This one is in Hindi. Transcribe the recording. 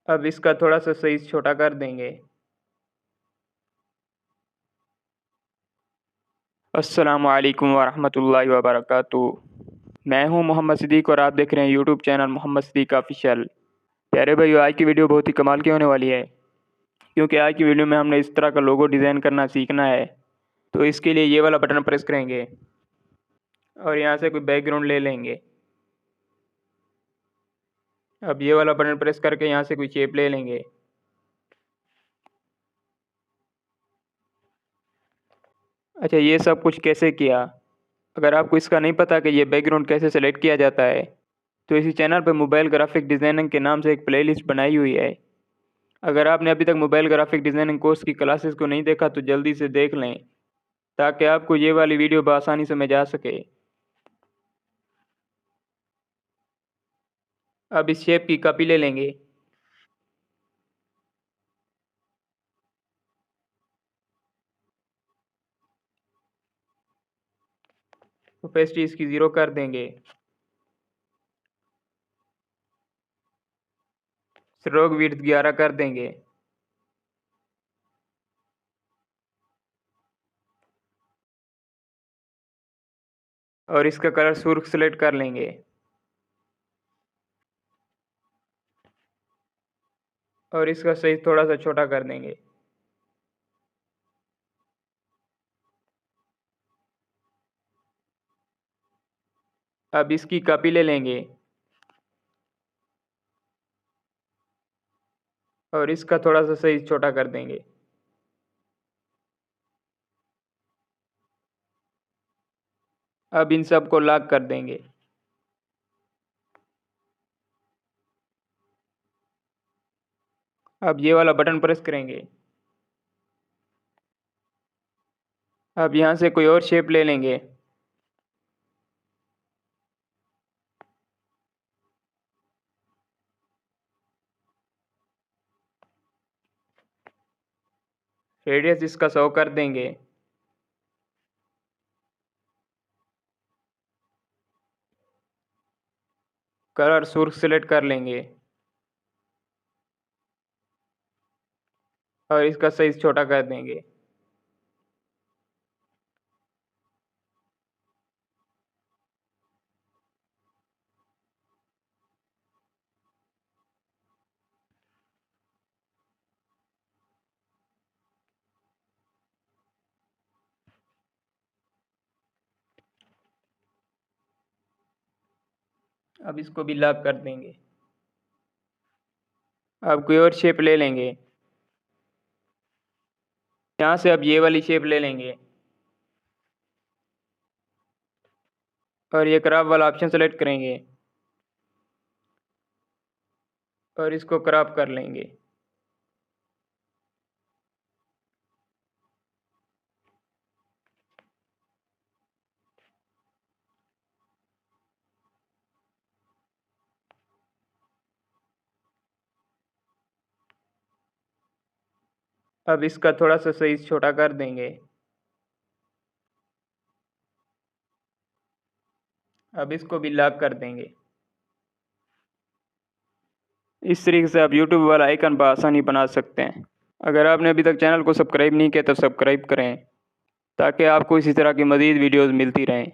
अब इसका थोड़ा सा साइज छोटा कर देंगे। अस्सलामु अलैकुम वरहमतुल्लाहि वबरकातुहू। मैं हूं मोहम्मद सिद्दीक और आप देख रहे हैं YouTube channel Mohammad Siddiq official. प्यारे भाइयों, आज की वीडियो बहुत ही कमाल की होने वाली है, क्योंकि आज की वीडियो में हमने इस तरह का लोगो डिज़ाइन करना सीखना है। तो इसके लिए ये वाला बटन प्रेस करेंगे और यहाँ से कोई बैकग्राउंड ले लेंगे। अब ये वाला बटन प्रेस करके यहाँ से कोई शेप ले लेंगे। अच्छा, ये सब कुछ कैसे किया? अगर आपको इसका नहीं पता कि ये बैकग्राउंड कैसे सेलेक्ट किया जाता है, तो इसी चैनल पर मोबाइल ग्राफिक डिज़ाइनिंग के नाम से एक प्लेलिस्ट बनाई हुई है। अगर आपने अभी तक मोबाइल ग्राफिक डिज़ाइनिंग कोर्स की क्लासेस को नहीं देखा तो जल्दी से देख लें, ताकि आपको ये वाली वीडियो बआसानी समझ आ सके। अब इस शेप की कॉपी ले लेंगे। ओपेसिटी इसकी 0 कर देंगे। स्ट्रोक विड्थ 11 कर देंगे। और इसका कलर सुर्ख सेलेक्ट कर लेंगे। और इसका साइज थोड़ा सा छोटा कर देंगे। अब इसकी कॉपी ले लेंगे और इसका थोड़ा सा साइज छोटा कर देंगे। अब इन सब को लॉक कर देंगे। अब ये वाला बटन प्रेस करेंगे। अब यहाँ से कोई और शेप ले लेंगे। रेडियस इसका 100 कर देंगे। कलर सुर्ख सेलेक्ट कर लेंगे और इसका साइज छोटा कर देंगे। अब इसको भी लॉक कर देंगे। अब कोई और शेप ले लेंगे। यहाँ से अब ये वाली शेप ले लेंगे और ये क्रॉप वाला ऑप्शन सेलेक्ट करेंगे और इसको क्रॉप कर लेंगे। अब इसका थोड़ा सा साइज छोटा कर देंगे। अब इसको भी लॉक कर देंगे। इस तरीके से आप यूट्यूब वाला आइकन बआसानी बना सकते हैं। अगर आपने अभी तक चैनल को सब्सक्राइब नहीं किया तो सब्सक्राइब करें, ताकि आपको इसी तरह की मज़ीद वीडियोज़ मिलती रहें।